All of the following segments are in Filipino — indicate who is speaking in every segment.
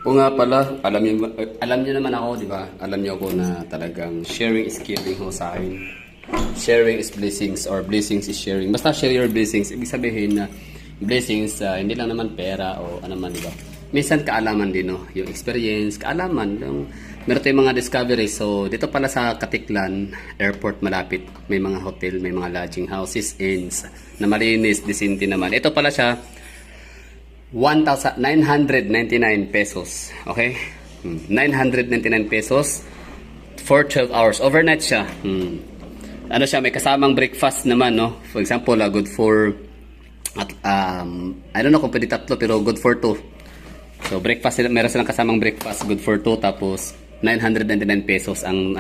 Speaker 1: O nga pala, alam niyo naman ako, di ba? Alam niyo ako na talagang sharing is caring ho sa akin. Sharing is blessings or blessings is sharing. Basta share your blessings. Ibig sabihin na blessings, hindi lang naman pera o ano man, di ba? Minsan kaalaman din, no? Yung experience, kaalaman. Meron tayong mga discoveries. So, dito pala sa Katiklan Airport malapit, may mga hotel, may mga lodging houses, inns, na malinis, disente naman. Ito pala siya, 1,999 pesos. Okay? 999 pesos for 12 hours. Overnight siya. Ano siya, may kasamang breakfast naman, no? For example, good for I don't know kung pwede tatlo, pero good for 2. So breakfast, meron silang kasamang breakfast, good for 2, tapos 999 pesos ang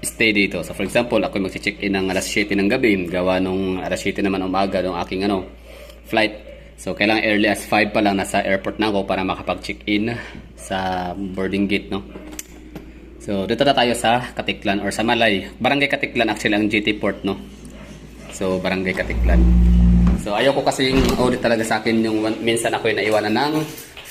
Speaker 1: stay dito. So for example, ako magche-check-in ng alas 7 ng gabi, gawa nung alas 7 naman umaga ng aking flight. So kailangan early as 5 pa lang nasa airport na ako para makapag-check-in sa boarding gate, no. So dito na tayo sa Katiklan or sa Malay. Barangay Katiklan actually ang GT Port, no. So Barangay Katiklan. So ayaw ko kasing audit talaga sa akin yung minsan ako yung naiwanan ng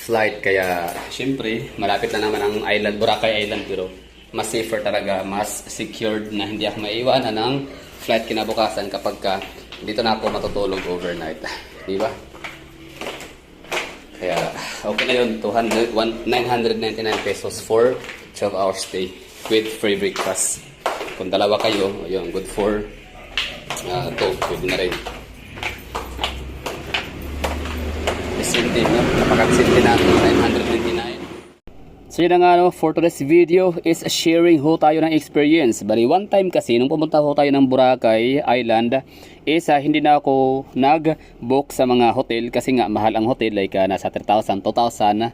Speaker 1: flight, kaya syempre malapit na naman ang island, Boracay Island, pero mas safer talaga, mas secured na hindi ako maiwanan ng flight kinabukasan kapag dito na ako matutulog overnight. Di ba? Kaya okay na yun, 999 pesos for 12 hours stay with free breakfast. Kung dalawa kayo, yun, good for 2, pwede na rin. Disente, no? Napaka-disente na 999. So yun na nga, no, for today's video is sharing ho tayo ng experience. Bali one time kasi nung pumunta ho tayo ng Boracay Island is hindi na ako nag-book sa mga hotel kasi nga mahal ang hotel, like nasa 3,000, 2,000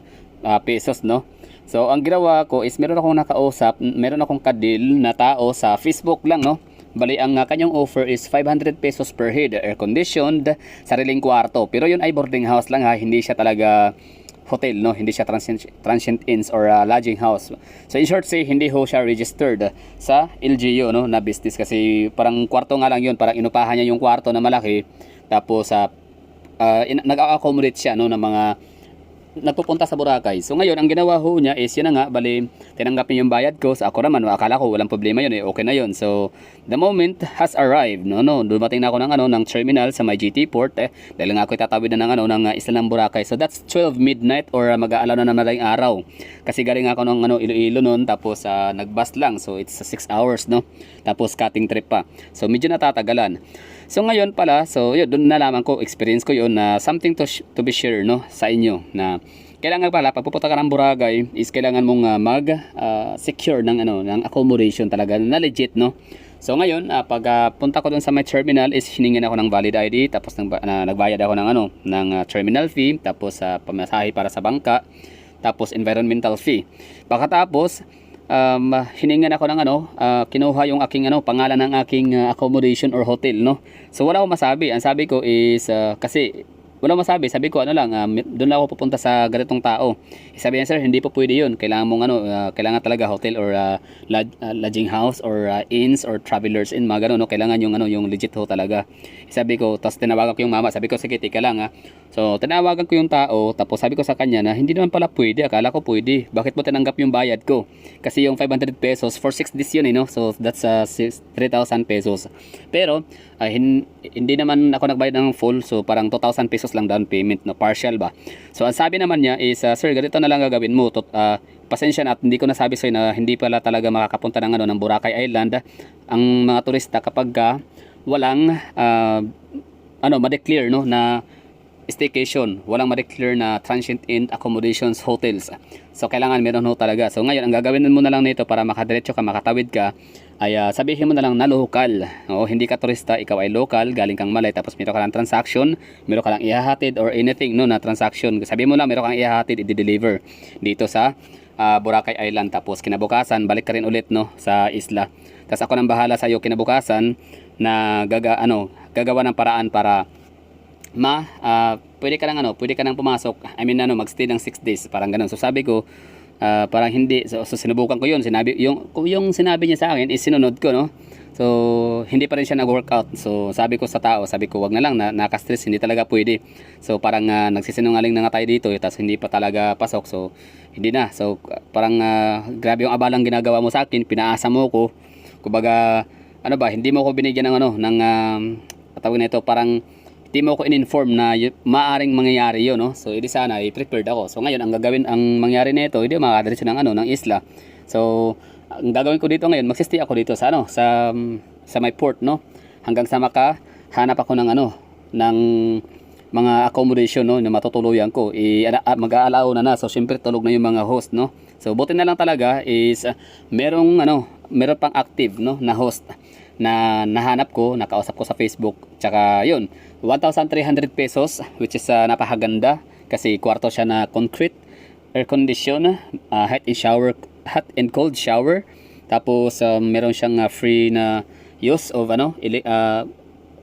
Speaker 1: pesos, no. So ang ginawa ko is meron akong nakausap, meron akong kadil na tao sa Facebook lang, no. Bali ang kanyang offer is 500 pesos per head, air conditioned, sariling kwarto. Pero yun ay boarding house lang ha, hindi siya talaga hotel, no, hindi siya transient inns or lodging house. So in short say, hindi ho siya registered sa LGU, no, na business, kasi parang kwarto nga lang yun, parang inupahan niya yung kwarto na malaki, tapos nag-accommodate siya, no, ng mga nagpupunta sa Boracay. So ngayon ang ginawa ho niya is yun na nga, bali tinanggap niya yung bayad ko. So ako naman, akala ko walang problema yun, okay na yun. So the moment has arrived, no, dumating na ako ng terminal sa my GT port, dahil nga ako itatawid na ng isla ng Boracay. So that's 12 midnight or mag-aalaw na madaling araw. Kasi galing ako ng Iloilo noon, tapos nag-bus lang. So it's 6 hours, no. Tapos cutting trip pa. So medyo natatagalan. So ngayon pala, so yun, doon nalaman ko, experience ko yun na something to be shared, no, sa inyo, na kailangan pala pag pupunta ka ng Boracay is kailangan mong secure ng accommodation talaga na legit, no. So ngayon pag punta ko doon sa my terminal is hiningin ako ng valid ID, tapos nagbayad ako ng terminal fee, tapos pamasahe para sa bangka, tapos environmental fee. Pagkatapos hiningan ako ng kinuha yung aking pangalan ng aking accommodation or hotel, no. So wala akong masabi. Ang sabi ko is kasi wala masabi, sabi ko doon lang ako pupunta sa ganitong tao. Sabi niya, sir, hindi po pwede yun. Kailangan mong kailangan talaga hotel or lodging house or inns or travelers in, mga ganun, no? Kailangan yung legit ho talaga. Sabi ko, tapos tinawagan ko yung mama. Sabi ko, sige, tika lang ha. So tinawagan ko yung tao, tapos sabi ko sa kanya na hindi naman pala pwede. Akala ko pwede. Bakit mo tinanggap yung bayad ko? Kasi yung 500 pesos for 6 days yun, no? So that's 3,000 pesos. Pero hindi naman ako nagbayad ng full, so parang 2,000 pesos lang down payment, no, partial ba. So ang sabi naman niya is sir, ganito na lang gagawin mo, pasensya na at hindi ko nasabi sa'yo na hindi pala talaga makakapunta ng Boracay Island ang mga turista kapag walang ma-declare, no, na staycation, walang ma-declare na transient inn accommodations hotels. So kailangan meron ho talaga. So ngayon ang gagawin mo na lang nito para makadiretso ka, makatawid ka, ay sabihin mo na lang na local. Oo, hindi ka turista, ikaw ay local, galing kang Malay, tapos meron ka lang transaction, meron ka lang ihahatid or anything, no, na transaction. Sabihin mo lang meron kang ihahatid, i-deliver dito sa Boracay Island, tapos kinabukasan balik ka rin ulit, no, sa isla. Tapos ako nang bahala sa iyo kinabukasan na gagawa ng paraan para pwede ka nang pumasok. I mean magstay ng 6 days, parang ganun. So sabi ko parang hindi, so sinubukan ko yun, yung sinabi niya sa akin is sinunod ko, no. So, hindi pa rin siya nag-workout. So, sabi ko sa tao, sabi ko, wag na lang, naka-stress, hindi talaga pwede. So, parang nagsisinungaling na nga tayo dito, tapos hindi pa talaga pasok. So, hindi na. So, parang grabe yung abalang ginagawa mo sa akin, pinaasa mo ko. Kumbaga, ano ba, hindi mo ko binigyan ng tawag na ito, parang hindi mo ko in-inform na maaring mangyayari yun, no? So, hindi sana, i-prepared ako. So, ngayon, ang mangyari nito, hindi makakadiretso ng isla. So, ang gagawin ko dito ngayon, magsistay ako dito sa may port, no, hanggang sa makahanap ako ng mga accommodation, no, na matutuluyan ko. Mag-aalaw na. So syempre tulog na yung mga host, no. So buti na lang talaga is meron pang active, no, na host na nahanap ko, nakausap ko sa Facebook. Tsaka yun, 1,300 pesos, which is napakaganda kasi kwarto siya na concrete, air condition, hot and cold shower. Tapos meron siyang free na use of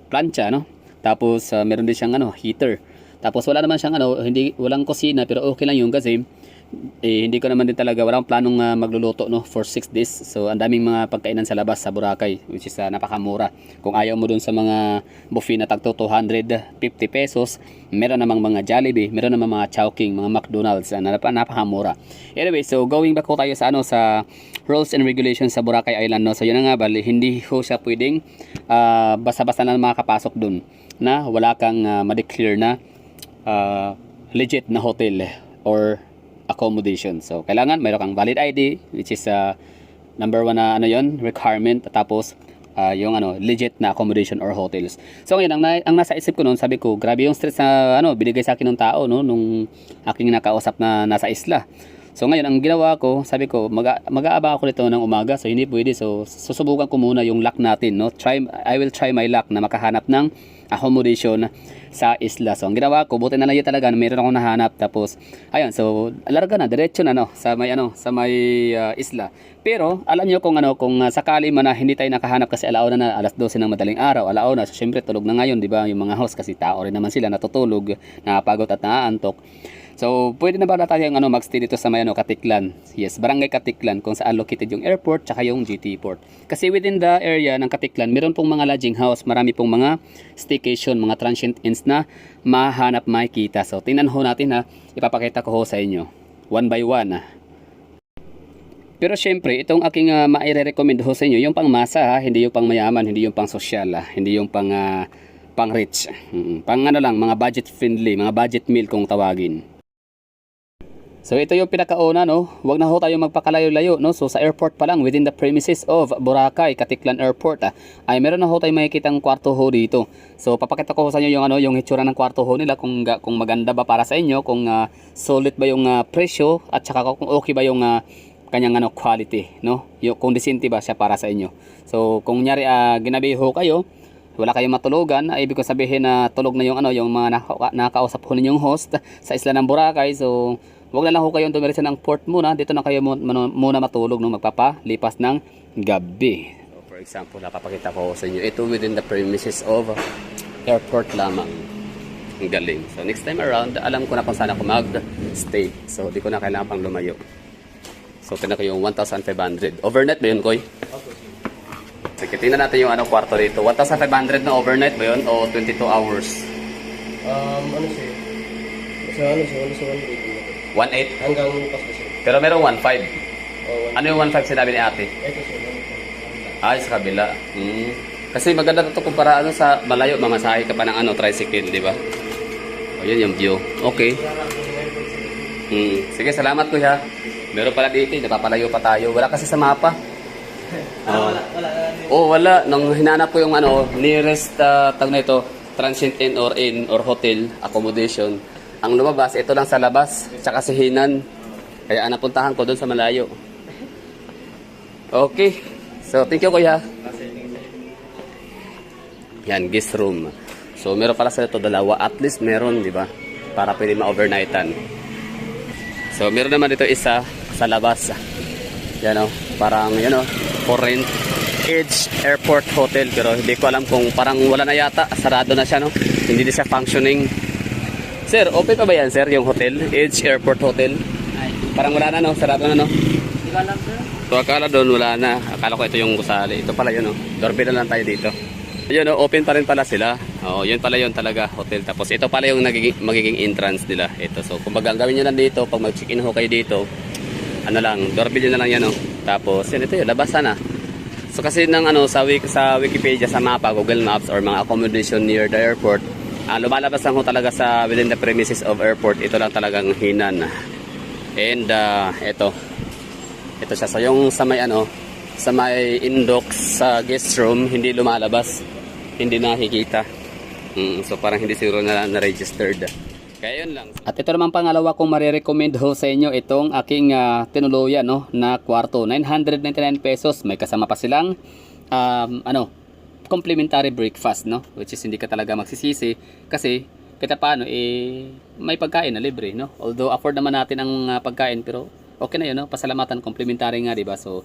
Speaker 1: plancha, no. Tapos meron din siyang heater. Tapos wala naman siyang walang kusina, pero okay lang yun kasi hindi ko naman din talaga, walang planong magluluto, no, for 6 days. So ang daming mga pagkainan sa labas sa Boracay, which is napakamura. Kung ayaw mo dun sa mga buffet na tagto 250 pesos, meron namang mga Jollibee, meron namang mga Chowking, mga McDonald's na napakamura. Anyway, so going back ko tayo sa rules and regulations sa Boracay Island, no. So yun na nga, bali, hindi ko siya pwedeng basta-basta na makakapasok dun na wala kang ma-declare na legit na hotel or accommodation. So kailangan mayroon kang valid ID, which is number 1 na requirement. Tapos yung legit na accommodation or hotels. So ngayon ang nasa isip ko noon, sabi ko grabe yung stress na binigay sa akin ng tao, no, nung aking nakausap na nasa isla. So ngayon ang ginawa ko, sabi ko mag-aabang ako nito ng umaga, so hindi pwede. So susubukan ko muna yung luck natin, no. I will try my luck na makahanap ng accommodation sa isla. So ang ginawa ko, buti na lang yun talaga, mayroon akong nahanap. Tapos ayun, so alarga na diretso na, no, sa may isla. Pero alam niyo kung sakali man na hindi tayo nakahanap kasi alauna na, alas 12 ng madaling araw, alauna, so syempre tulog na ngayon, di ba, yung mga host kasi tao rin naman sila, natutulog, nakapagod at naaantok. So, pwede na ba na tayong magstay dito sa may Katiklan? Yes, Barangay Katiklan, kung saan located yung airport tsaka yung GT port. Kasi within the area ng Katiklan, meron pong mga lodging house, marami pong mga staycation, mga transient inns na mahanap, makikita. So, tingnan ho natin, ipapakita ko ho sa inyo. One by one. Pero syempre, itong aking maire-recommend ho sa inyo, yung pang masa, hindi yung pang mayaman, hindi yung pang sosyal, hindi yung pang rich. Pang lang, mga budget friendly, mga budget meal kung tawagin. So ito yung pinakauna, no. Huwag na ho tayo magpakalayo-layo, no. So sa airport pa lang, within the premises of Boracay Katiklan Airport, ay meron na ho tayo makikitang kwarto ho dito. So papakita ko sa inyo yung hitsura ng kwarto ho nila, kung maganda ba para sa inyo, kung solid ba yung presyo, at saka kung okay ba yung kanyang quality, no. Kung disente ba siya para sa inyo. So kung nyari ginabi ho kayo, wala kayong matulugan, ay ibig ko sabihin na tulog na yung yung mga nakausap ho ninyong host sa isla ng Boracay. So wag na lang ho kayong dumiretso ng port muna. Dito na kayo muna matulog nung magpapalipas ng gabi. So, for example, napapakita ko sa inyo. Ito within the premises of airport lamang. Ang galing. So, next time around, alam ko na kung saan ako mag-stay. So, di ko na kailangan pang lumayo. So, tinan ko yung 1,500. Overnight ba yun, Koy? Sige, tingnan natin yung kwarto dito. 1,500 na overnight ba yun? O 22 hours? Sa 1.8?
Speaker 2: Hanggang bukas kasi.
Speaker 1: Pero merong 1.5. Ano yung 1.5 sinabi ni ate?
Speaker 2: Ito siya.
Speaker 1: Ay, sa kabila. Kasi maganda ito kumpara sa malayo, mamasahe ka pa ng tricycle, di ba? O, yun yung view. Okay. Sige, salamat kuya. Meron pala dito, napapalayo pa tayo. Wala kasi sa mapa. Wala. Nung hinanap ko yung nearest tag na ito, transient inn or hotel accommodation, ang lumabas, ito lang sa labas, tsaka si Hinan. Kaya napuntahan ko doon sa malayo. Okay. So, thank you kuya. Yan, guest room. So, meron pala sa ito dalawa. At least meron, di ba? Para pwede ma-overnightan. So, meron naman dito isa sa labas. Yan parang, for rent. Edge Airport Hotel. Pero hindi ko alam kung parang wala na yata. Sarado na siya, no? Hindi na siya functioning. Sir, open pa ba yan, sir, yung hotel? Edge Airport Hotel? Parang wala na, no? Sarado na, no?
Speaker 2: Galang sir.
Speaker 1: So akala doon wala na. Akala ko ito yung gusali. Ito pala yun, oh. Doorbell na lang tayo dito. Ayun, oh, open pa rin pala sila. Oh, yun pala yun talaga, hotel. Tapos ito pala yung magiging entrance nila. Ito. So kumbaga ang gawin niyo lang dito, pag mag-check-in ho kayo dito, ano lang, doorbell na lang yan, oh. Tapos yun, ito yun, labasan na. So kasi ng ano sa Wikipedia, sa mapa, Google Maps or mga accommodation near the airport, lumalabas lang ho talaga sa within the premises of airport. Ito lang talagang hinan. And ito siya. So yung sa may ano, sa may indox sa guest room, hindi lumalabas, hindi nakikita. So parang hindi siguro na registered. Kaya yun lang. At ito naman pangalawa kong marirecommend ho sa inyo, itong aking tinuluyan, no, na kwarto. 999 pesos. May kasama pa silang complimentary breakfast, no, which is hindi ka talaga magsisisi kasi kita paano may pagkain na libre, no. Although afford naman natin ang pagkain, pero okay na yun, no. Pasalamatan, complimentary nga, di ba? So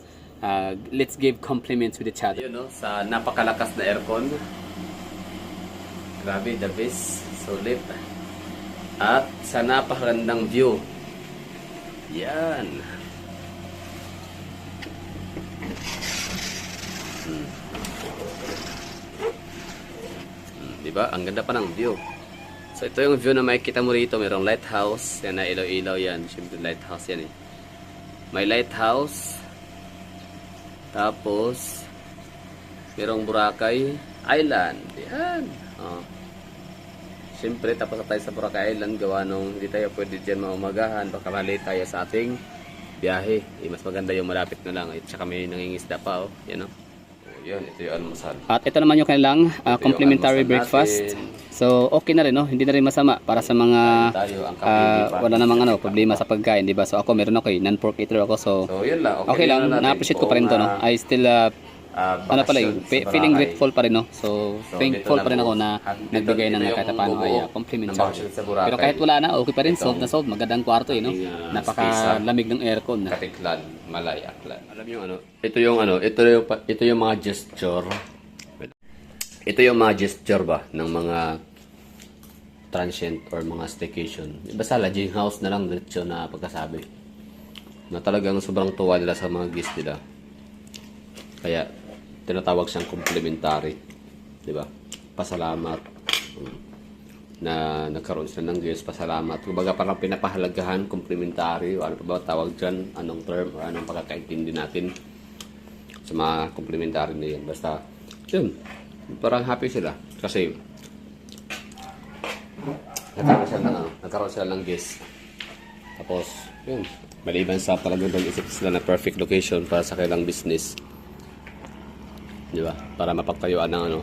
Speaker 1: let's give compliments with each other. Yun, no, sa napakalakas na aircon. Grabe, the best. Solid. At sa napakagandang view. Yan. Diba? Ang ganda pa ng view. So ito yung view na makikita mo rito. Mayroong lighthouse. Yan na ilaw-ilaw yan. Siyempre lighthouse yan eh. May lighthouse. Tapos mayroong Boracay Island. Yan. Oh. Siyempre, tapos na tayo sa Boracay Island, gawa nung hindi tayo pwede dyan maumagahan, baka malate tayo sa ating biyahe. Mas maganda yung malapit na lang. At saka may nangingisda pa, oh. Yan, oh. Oh, yun, ito yung almusal. At ito naman yung kanilang complimentary breakfast. So, okay na rin, no? Hindi na rin masama para sa mga wala namang problema sa pagkain, di ba? So, ako meron ako, non-pork eater ako. So yun lang. Okay lang, na-appreciate ko pa rin to, no? I still feeling grateful pa rin, no? So thankful pa rin ako na nagbigay ng kahit paano ay complimentary. Pero kahit wala na, okay pa rin, solved na solved. Magandang kwarto, no? Napakalamig ng aircon.
Speaker 2: Katiklan, Malay, Aklan.
Speaker 1: Alam niyo ito yung mga gesture. Ito yung mga gesture ba ng mga transient or mga staycation. Basta lodging house na lang diretso na pagkasabi. Na talagang sobrang tuwa nila sa mga guests nila. Kaya tinatawag siyang complimentary, 'di ba? Pasalamat na nagkaroon sila ng guest, pasalamat. Kumbaga parang pinapahalagahan, complimentary, o ano pa ba tawag diyan, anong term o anong pagkakaintindi natin sa mga complimentary na 'yan. Basta 'yun, parang happy sila kasi nagkaroon sila ng guest. Tapos 'yun, maliban sa talagang nag-isip sila na perfect location para sa kanilang business. Di ba? Para mapagtayuan ng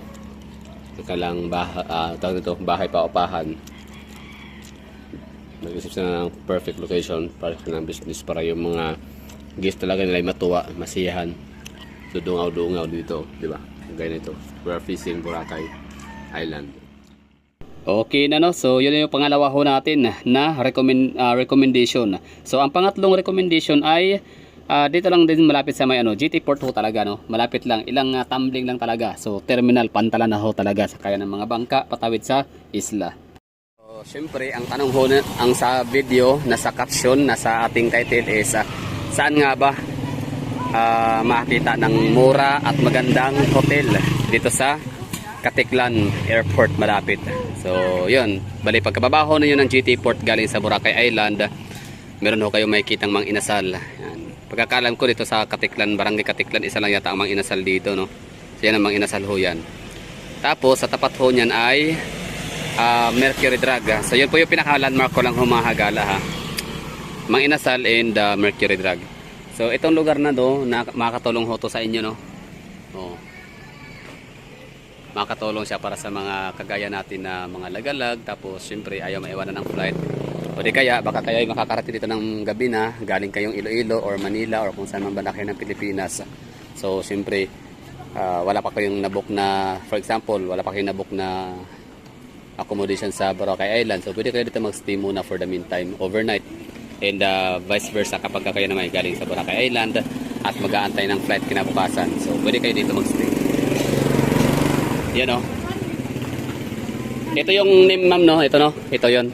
Speaker 1: kailang bahay paupahan. Nag-isip sila ng perfect location para sa kanilang business, para yung mga guests talaga nila ay matuwa, masiyahan, dudungaw-dungaw dito, di ba? Gaya nito, we're facing Boracay Island. Okay na, no? So yun yung pangalawa ho natin na recommendation. So ang pangatlong recommendation ay dito lang din malapit sa may GT Port ho talaga, no? Malapit lang, ilang tumbling lang talaga. So terminal pantalan na ho talaga sa kaya ng mga bangka patawid sa isla. So syempre ang tanong ho ang sa video, nasa caption, nasa ating title is saan nga ba makita ng mura at magandang hotel dito sa Katiklan Airport malapit. So yun, bali pagkababaho na yun ng GT Port galing sa Boracay Island, meron ho kayo makikitang Mang Inasal. Yan. Pagkakalam ko dito sa Katiklan, Barangay Katiklan, isa lang yata ang Mang Inasal dito, no? So yan ang Mang Inasal ho yan. Tapos sa tapat ho niyan ay Mercury Drug. So yun po yung pinaka-landmark ko lang humahagala, ha. Mang Inasal and Mercury Drug. So itong lugar na do, makakatulong ho to sa inyo, no? Oh. Makakatulong siya para sa mga kagaya natin na mga lagalag, tapos syempre ayaw maiwanan ng flight. O di kaya, baka kayo ay makakarating dito ng gabi na, galing kayong Iloilo or Manila or kung saan man banda kayo ng Pilipinas. So, siyempre, wala pa kayong nabook na, for example, wala pa kayong nabook na accommodation sa Boracay Island. So, pwede kayo dito mag-stay muna for the meantime, overnight. And vice versa kapag kayo naman galing sa Boracay Island at mag-aantay ng flight kinabukasan. So, pwede kayo dito mag-stay. Yan, o. Ito yung name, ma'am, no? Ito, no? Ito yon.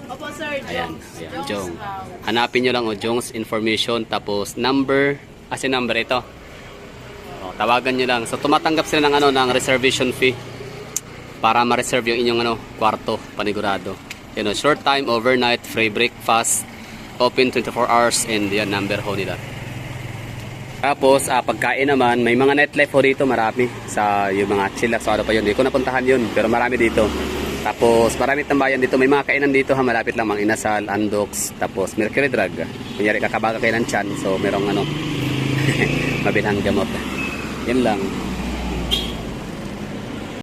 Speaker 3: Opo, sir.
Speaker 1: Ayan, ayan, Jong. Hanapin nyo lang o Jong's information, tapos number, number ito. O, tawagan nyo lang. So tumatanggap sila ng ng reservation fee para ma-reserve yung inyong kwarto, panigurado. Short time, overnight, free breakfast, open 24 hours, and yan, number ho nila. Tapos, pagkain naman, may mga nightlife ho dito, marami. Sa yung mga chillax, so ano pa yun. Hindi ko napuntahan yun, pero marami dito. Tapos, marami tambayan dito. May mga kainan dito, malapit lang, mga Inasal, Andox, tapos Mercury Drug. Kunyari, kakabaga kayo ng tiyan, so merong mabilhan gamot. Yan lang.